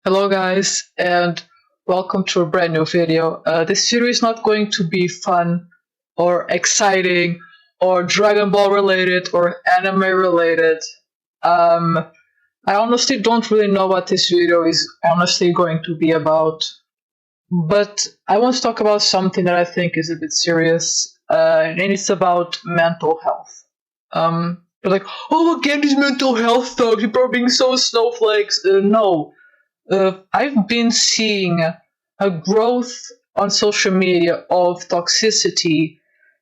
Hello guys, and welcome to a brand new video. This video is not going to be fun or exciting or Dragon Ball related or anime related. I honestly don't really know what this video is honestly going to be about, but I want to talk about something that I think is a bit serious, and it's about mental health. They're like, oh, again, these mental health thugs, people are being so snowflakes. No. I've been seeing a growth on social media of toxicity,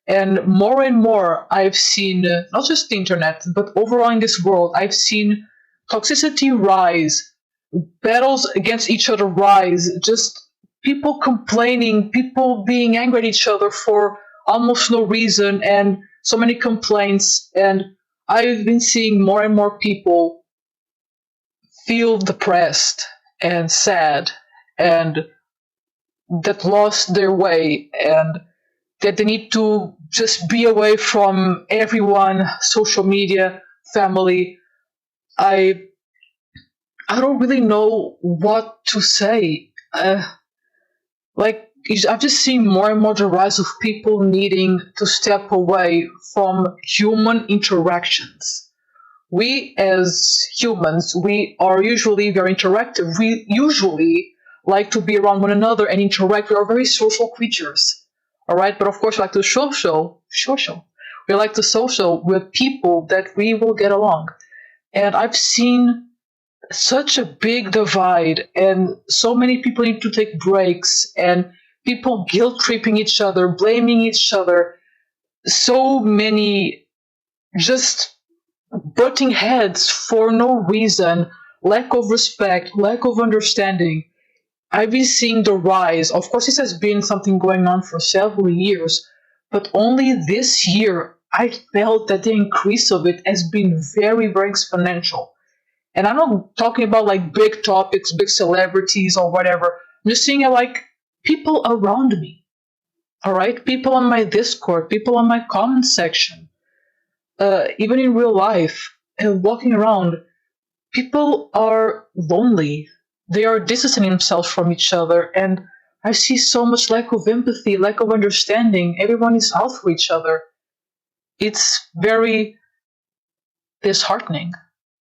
and more I've seen, not just the internet, but overall in this world, I've seen toxicity rise, battles against each other rise, just people complaining, people being angry at each other for almost no reason, and so many complaints. And I've been seeing more and more people feel depressed and sad and that lost their way and that they need to just be away from everyone, social media, family. I don't really know what to say. I've just seen more and more the rise of people needing to step away from human interactions. We as humans, we are usually very interactive. We usually like to be around one another and interact. We are very social creatures, all right? But of course, we like to social. We like to social with people that we will get along. And I've seen such a big divide, and so many people need to take breaks, and people guilt tripping each other, blaming each other. So many just butting heads for no reason, lack of respect, lack of understanding. I've been seeing the rise. Of course, this has been something going on for several years, but only this year I felt that the increase of it has been very exponential. And I'm not talking about like big topics, big celebrities or whatever. I'm just seeing it like people around me. All right, people on my Discord, people on my comment section. Even in real life, walking around, people are lonely. They are distancing themselves from each other, and I see so much lack of empathy, lack of understanding. Everyone is out for each other. It's very disheartening.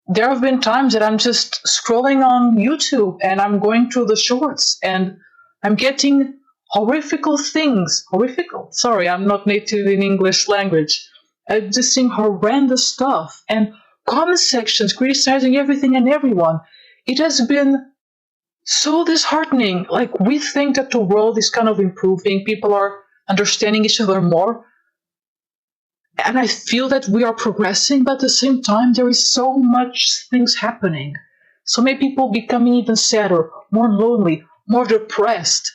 There have been times that I'm just scrolling on YouTube and I'm going through the shorts and I'm getting horrifical things. Sorry, I'm not native in English language. I'm just seeing horrendous stuff and comment sections criticizing everything and everyone. It has been so disheartening. Like, we think that the world is kind of improving, people are understanding each other more, and I feel that we are progressing, but at the same time there is so much things happening. So many people becoming even sadder, more lonely, more depressed.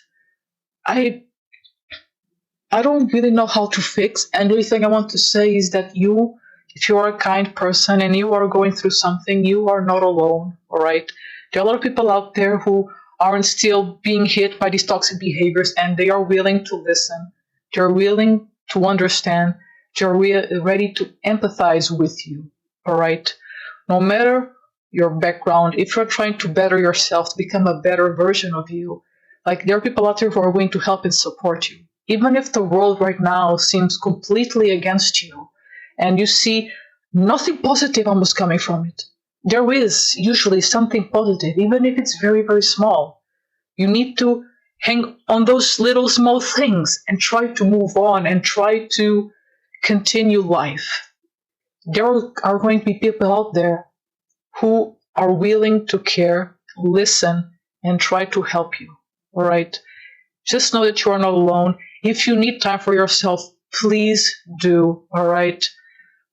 I don't really know how to fix, and the only thing I want to say is that if you are a kind person and you are going through something, you are not alone, alright? There are a lot of people out there who aren't still being hit by these toxic behaviors, and they are willing to listen. They're willing to understand. They're ready to empathize with you, alright? No matter your background, if you're trying to better yourself, to become a better version of you, like, there are people out there who are willing to help and support you. Even if the world right now seems completely against you and you see nothing positive almost coming from it, there is usually something positive, even if it's very small. You need to hang on those little small things and try to move on and try to continue life. There are going to be people out there who are willing to care, listen, and try to help you, all right? Just know that you are not alone. If you need time for yourself, please do, all right?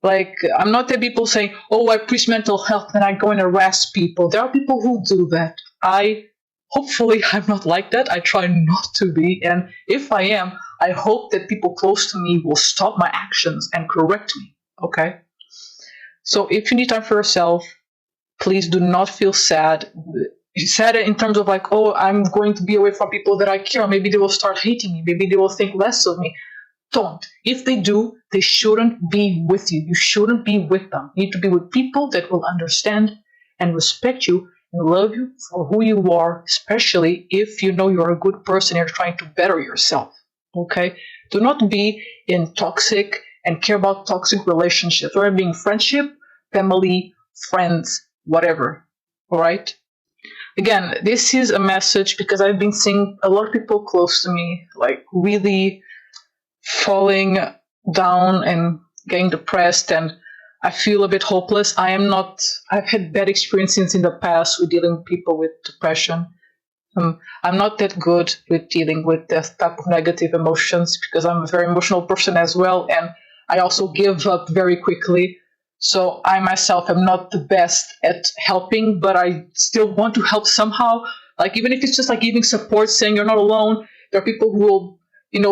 Like, I'm not the people saying, oh, I preach mental health and I go and harass people. There are people who do that. Hopefully, I'm not like that. I try not to be. And if I am, I hope that people close to me will stop my actions and correct me, okay? So if you need time for yourself, please do not feel sad. Sad in terms of like, oh, I'm going to be away from people that I care. Maybe they will start hating me. Maybe they will think less of me. Don't. If they do, they shouldn't be with you. You shouldn't be with them. You need to be with people that will understand and respect you and love you for who you are, especially if you know you're a good person and you're trying to better yourself. Okay? Do not be in toxic and care about toxic relationships, or being friendship, family, friends, whatever. Alright? Again, this is a message because I've been seeing a lot of people close to me, like really falling down and getting depressed, and I feel a bit hopeless. I've had bad experiences in the past with dealing with people with depression. I'm not that good with dealing with that type of negative emotions because I'm a very emotional person as well, and I also give up very quickly. So I myself am not the best at helping, but I still want to help somehow. Like even if it's just like giving support, saying you're not alone. There are people who will,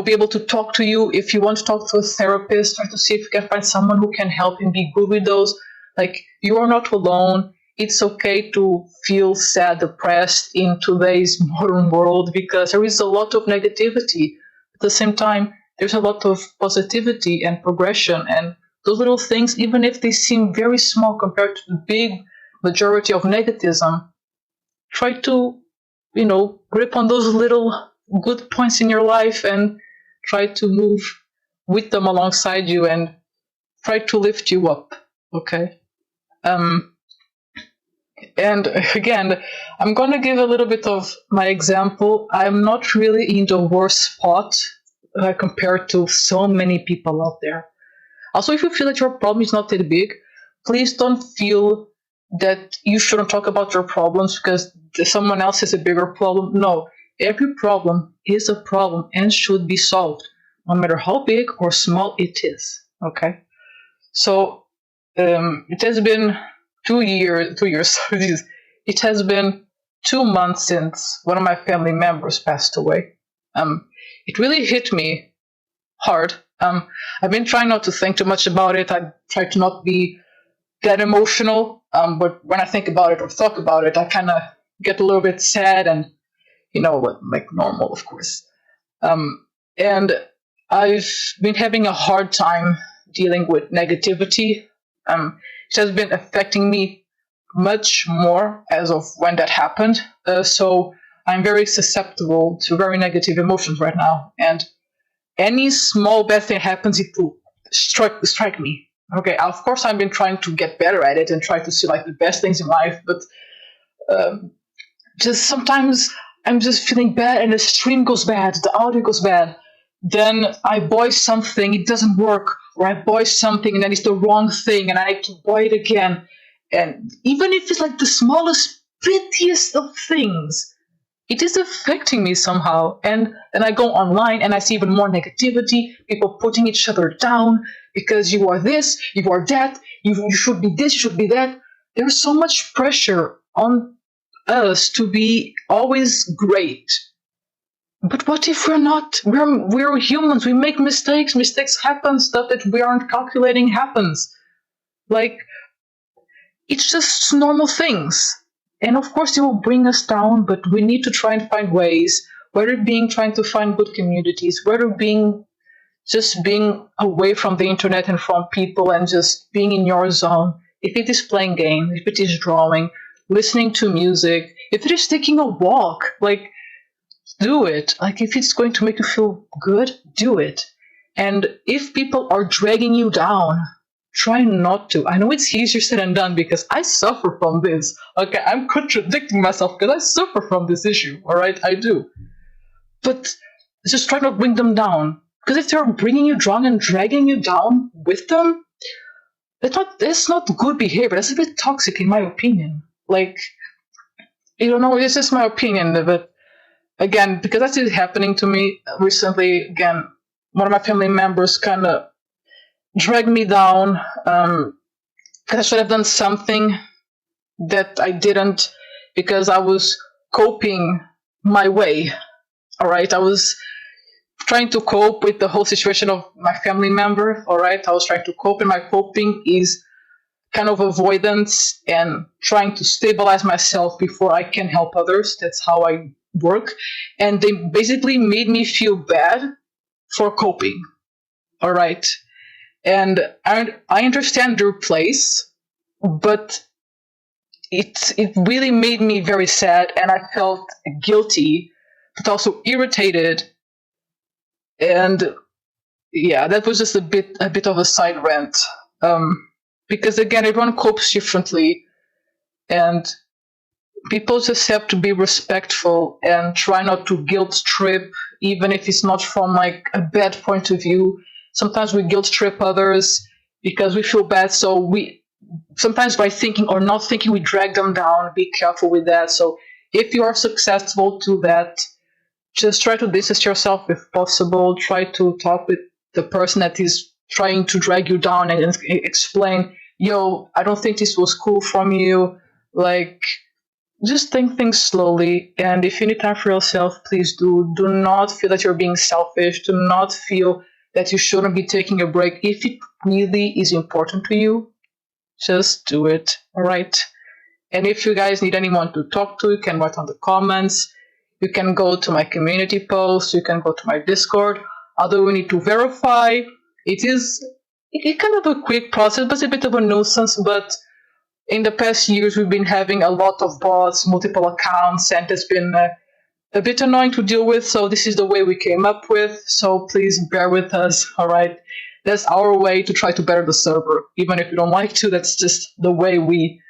be able to talk to you. If you want to talk to a therapist, try to see if you can find someone who can help and be good with those. Like you are not alone. It's okay to feel sad, depressed in today's modern world because there is a lot of negativity. At the same time, there's a lot of positivity and progression, and those little things, even if they seem very small compared to the big majority of negativism, try to, grip on those little good points in your life and try to move with them alongside you and try to lift you up. Okay? And again, I'm going to give a little bit of my example. I'm not really in the worst spot compared to so many people out there. Also, if you feel that your problem is not that big, please don't feel that you shouldn't talk about your problems because someone else has a bigger problem. No, every problem is a problem and should be solved, no matter how big or small it is. Okay? So, it has been 2 years, it has been 2 months since one of my family members passed away. It really hit me hard. I've been trying not to think too much about it. I try to not be that emotional, but when I think about it or talk about it, I kind of get a little bit sad and, like normal, of course. And I've been having a hard time dealing with negativity. It has been affecting me much more as of when that happened. So I'm very susceptible to very negative emotions right now. And any small bad thing happens, it will strike me. Okay, of course I've been trying to get better at it and try to see like the best things in life, but just sometimes I'm just feeling bad and the stream goes bad, the audio goes bad. Then I buy something, it doesn't work, or I buy something and then it's the wrong thing and I have to buy it again. And even if it's like the smallest, prettiest of things, it is affecting me somehow. And then I go online and I see even more negativity, people putting each other down because you are this, you are that, you should be this, you should be that. There's so much pressure on us to be always great. But what if we're not? We're humans. We make mistakes. Mistakes happen. Stuff that we aren't calculating happens. Like, it's just normal things. And of course it will bring us down, but we need to try and find ways, whether being trying to find good communities, whether being just being away from the internet and from people and just being in your zone. If it is playing games, if it is drawing, listening to music, if it is taking a walk, like, do it. Like, if it's going to make you feel good, do it. And if people are dragging you down, try not to. I know it's easier said than done because I suffer from this. Okay, I'm contradicting myself because I suffer from this issue. All right, I do. But just try not to bring them down. Because if they're bringing you down and dragging you down with them, that's not good behavior. That's a bit toxic in my opinion. Like, it's just my opinion, but again, because that's just happening to me recently, again, one of my family members kind of dragged me down because I should have done something that I didn't because I was coping my way. All right, I was trying to cope with the whole situation of my family member. All right, I was trying to cope, and my coping is kind of avoidance and trying to stabilize myself before I can help others. That's how I work. And they basically made me feel bad for coping. All right. And I understand their place, but it really made me very sad, and I felt guilty, but also irritated. And yeah, that was just a bit of a side rant. Because again, everyone copes differently, and people just have to be respectful and try not to guilt trip, even if it's not from like a bad point of view. Sometimes we guilt trip others because we feel bad, so we sometimes by thinking or not thinking we drag them down. Be careful with that. So if you are successful to that, just try to distance yourself if possible. Try to talk with the person that is trying to drag you down and explain, yo, I don't think this was cool from you. Like, just think things slowly. And if you need time for yourself, please do. Do not feel that you're being selfish. Do not feel that you shouldn't be taking a break. If it really is important to you, just do it. All right. And if you guys need anyone to talk to, you can write on the comments. You can go to my community post. You can go to my Discord. Although we need to verify, it's kind of a quick process, but it's a bit of a nuisance. But in the past years, we've been having a lot of bots, multiple accounts, and it's been a bit annoying to deal with. So this is the way we came up with. So please bear with us. All right. That's our way to try to better the server. Even if you don't like to, that's just the way we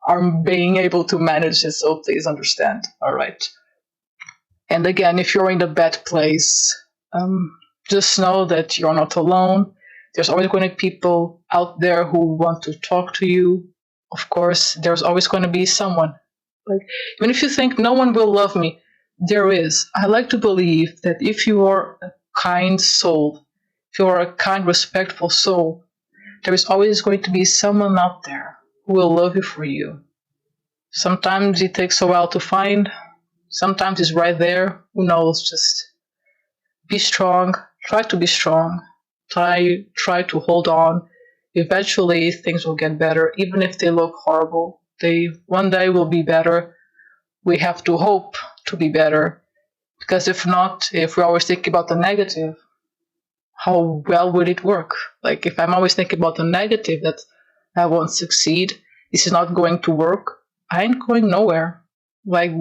are being able to manage it. So please understand. All right. And again, if you're in a bad place, just know that you're not alone. There's always going to be people out there who want to talk to you. Of course, there's always going to be someone. Like, even if you think no one will love me, there is. I like to believe that if you are a kind soul, if you are a kind, respectful soul, there is always going to be someone out there who will love you for you. Sometimes it takes a while to find. Sometimes it's right there. Who knows? Just be strong. Try to be strong. Try to hold on. Eventually, things will get better, even if they look horrible. They one day will be better. We have to hope to be better, because if not, if we always think about the negative, how well would it work? Like, if I'm always thinking about the negative, that I won't succeed, this is not going to work, I ain't going nowhere. Like,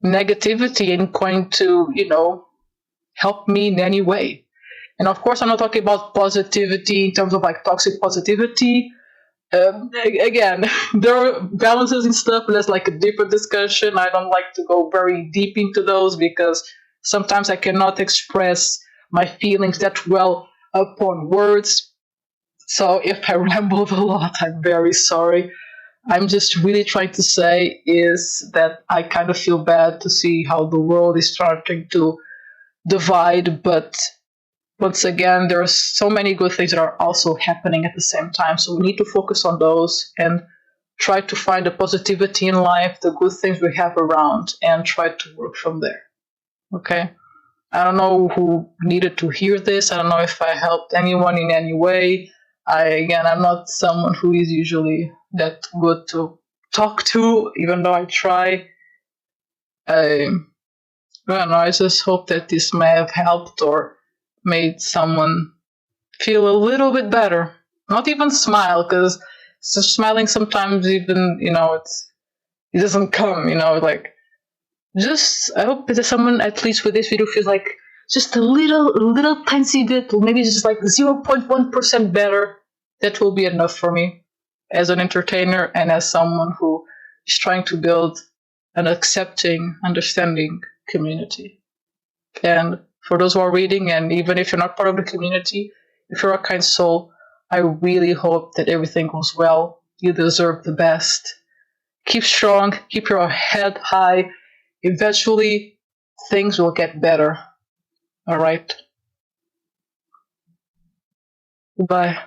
negativity ain't going to, help me in any way. And of course, I'm not talking about positivity in terms of like toxic positivity. Again, there are balances and stuff, and that's like a different discussion. I don't like to go very deep into those because sometimes I cannot express my feelings that well upon words. So if I rambled a lot, I'm very sorry. I'm just really trying to say is that I kind of feel bad to see how the world is starting to divide, but once again, there are so many good things that are also happening at the same time. So we need to focus on those and try to find the positivity in life, the good things we have around, and try to work from there. Okay? I don't know who needed to hear this. I don't know if I helped anyone in any way. I'm not someone who is usually that good to talk to, even though I try. I don't know, I just hope that this may have helped or made someone feel a little bit better. Not even smile, because smiling sometimes even, it doesn't come, like, just, I hope that someone, at least with this video, feels like just a little tiny bit, or maybe just like 0.1% better. That will be enough for me as an entertainer and as someone who is trying to build an accepting, understanding community. And for those who are reading, and even if you're not part of the community, if you're a kind soul, I really hope that everything goes well. You deserve the best. Keep strong, keep your head high. Eventually, things will get better. All right? Goodbye.